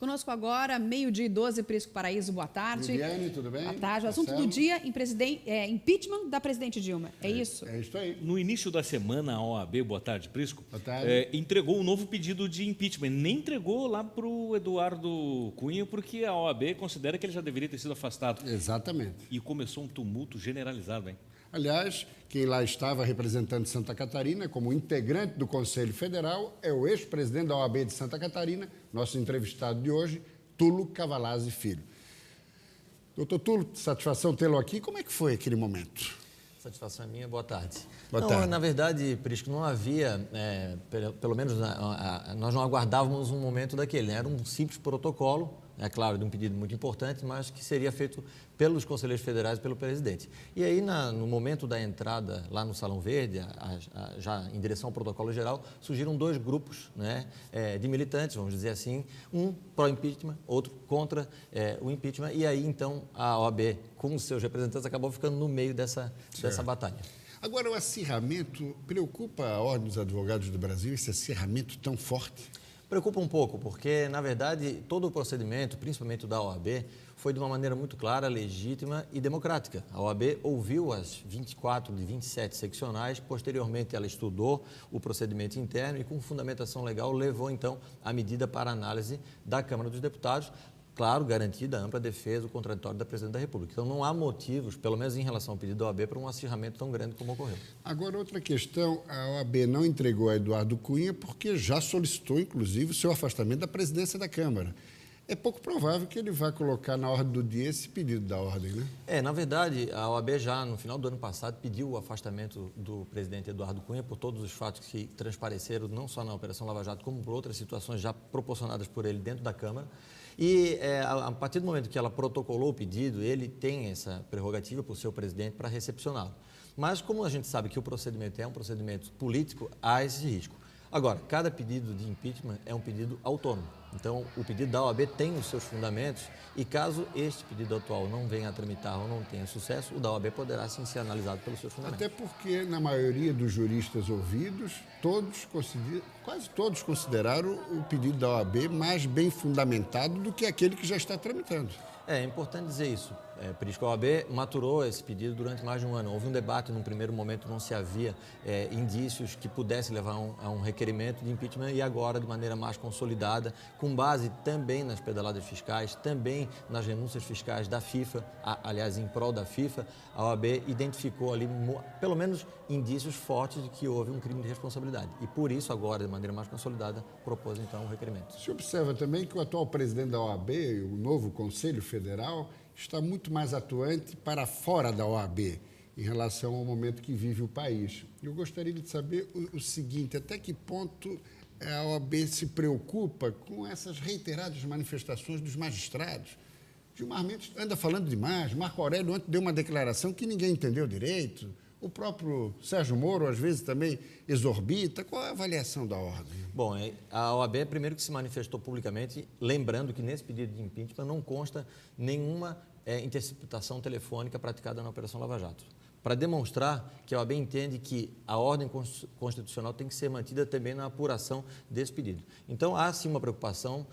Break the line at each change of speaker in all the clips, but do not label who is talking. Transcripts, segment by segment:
Conosco agora, 12:12, Prisco Paraíso, boa tarde.
Liliane, tudo bem?
Boa tarde. O assunto do dia, impeachment da presidente Dilma. É isso?
É isso aí.
No início da semana, a OAB, boa tarde, Prisco,
Boa tarde.
entregou um novo pedido de impeachment. Nem entregou lá para o Eduardo Cunha, porque a OAB considera que ele já deveria ter sido afastado.
Exatamente.
E começou um tumulto generalizado, hein?
Aliás, quem lá estava representando Santa Catarina como integrante do Conselho Federal é o ex-presidente da OAB de Santa Catarina, nosso entrevistado de hoje, Tulo Cavalazzi Filho. Doutor Tulo, satisfação tê-lo aqui. Como é que foi aquele momento?
Satisfação é minha, boa tarde.
Boa tarde.
Na verdade, Prisco, não havia, pelo menos nós não aguardávamos um momento daquele, né? Era um simples protocolo, é claro, de um pedido muito importante, mas que seria feito pelos conselheiros federais e pelo presidente. E aí, no momento da entrada lá no Salão Verde, já em direção ao protocolo geral, surgiram dois grupos, né, de militantes, vamos dizer assim, um pró-impeachment, outro contra o impeachment, e aí, então, a OAB, com os seus representantes, acabou ficando no meio dessa batalha.
Agora, o acirramento preocupa a Ordem dos Advogados do Brasil, esse acirramento tão forte?
Preocupa um pouco, porque, na verdade, todo o procedimento, principalmente o da OAB, foi de uma maneira muito clara, legítima e democrática. A OAB ouviu as 24 de 27 seccionais, posteriormente ela estudou o procedimento interno e, com fundamentação legal, levou, então, a medida para análise da Câmara dos Deputados, claro, garantida a ampla defesa do contraditório da Presidente da República. Então, não há motivos, pelo menos em relação ao pedido da OAB, para um acirramento tão grande como ocorreu.
Agora, outra questão, a OAB não entregou a Eduardo Cunha porque já solicitou, inclusive, o seu afastamento da presidência da Câmara. É pouco provável que ele vá colocar na ordem do dia esse pedido da ordem, né?
Na verdade, a OAB já, no final do ano passado, pediu o afastamento do presidente Eduardo Cunha por todos os fatos que transpareceram, não só na Operação Lava Jato, como por outras situações já proporcionadas por ele dentro da Câmara. E a partir do momento que ela protocolou o pedido, ele tem essa prerrogativa por ser o presidente para recepcioná-lo. Mas, como a gente sabe que o procedimento é um procedimento político, há esse risco. Agora, cada pedido de impeachment é um pedido autônomo. Então, o pedido da OAB tem os seus fundamentos e, caso este pedido atual não venha a tramitar ou não tenha sucesso, o da OAB poderá sim ser analisado pelos seus fundamentos.
Até porque, na maioria dos juristas ouvidos, quase todos consideraram o pedido da OAB mais bem fundamentado do que aquele que já está tramitando.
É importante dizer isso. Prisco, a OAB maturou esse pedido durante mais de um ano. Houve um debate, num primeiro momento não se havia indícios que pudesse levar a um requerimento de impeachment e agora, de maneira mais consolidada, com base também nas pedaladas fiscais, também nas renúncias fiscais da FIFA, aliás, em prol da FIFA, a OAB identificou ali, pelo menos, indícios fortes de que houve um crime de responsabilidade. E por isso, agora, de maneira mais consolidada, propôs, então, o requerimento.
Se observa também que o atual presidente da OAB, o novo Conselho Federal, está muito mais atuante para fora da OAB em relação ao momento que vive o país. Eu gostaria de saber o seguinte, até que ponto a OAB se preocupa com essas reiteradas manifestações dos magistrados? Gilmar Mendes anda falando demais, Marco Aurélio ontem deu uma declaração que ninguém entendeu direito, o próprio Sérgio Moro, às vezes, também exorbita. Qual é a avaliação da ordem?
Bom, a OAB, primeiro que se manifestou publicamente, lembrando que nesse pedido de impeachment não consta nenhuma interceptação telefônica praticada na Operação Lava Jato, para demonstrar que a OAB entende que a ordem constitucional tem que ser mantida também na apuração desse pedido. Então, há sim uma preocupação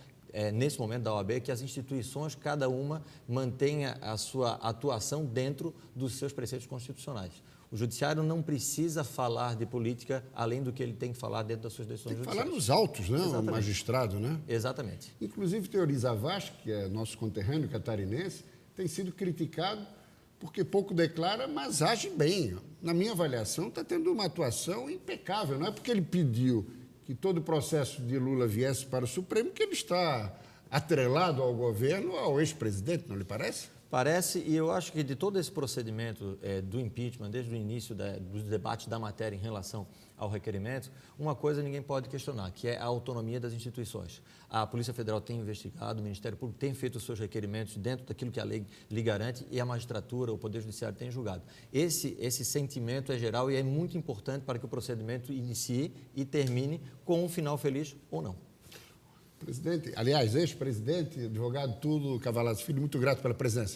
nesse momento da OAB, que as instituições, cada uma, mantenha a sua atuação dentro dos seus preceitos constitucionais. O judiciário não precisa falar de política além do que ele tem que falar dentro das suas decisões judiciais.
Falar nos autos, né?
Exatamente.
O magistrado, né?
Exatamente.
Inclusive, Teori Zavascki, que é nosso conterrâneo catarinense, tem sido criticado porque pouco declara, mas age bem. Na minha avaliação, está tendo uma atuação impecável. Não é porque ele pediu que todo o processo de Lula viesse para o Supremo que ele está atrelado ao governo, ao ex-presidente, não lhe parece?
Parece, e eu acho que de todo esse procedimento do impeachment, desde o início dos debates da matéria em relação ao requerimento, uma coisa ninguém pode questionar, que é a autonomia das instituições. A Polícia Federal tem investigado, o Ministério Público tem feito os seus requerimentos dentro daquilo que a lei lhe garante e a magistratura, o Poder Judiciário tem julgado. Esse sentimento é geral e é muito importante para que o procedimento inicie e termine com um final feliz ou não.
Presidente, aliás, ex-presidente, advogado Tulo Cavalazzi Filho, muito grato pela presença.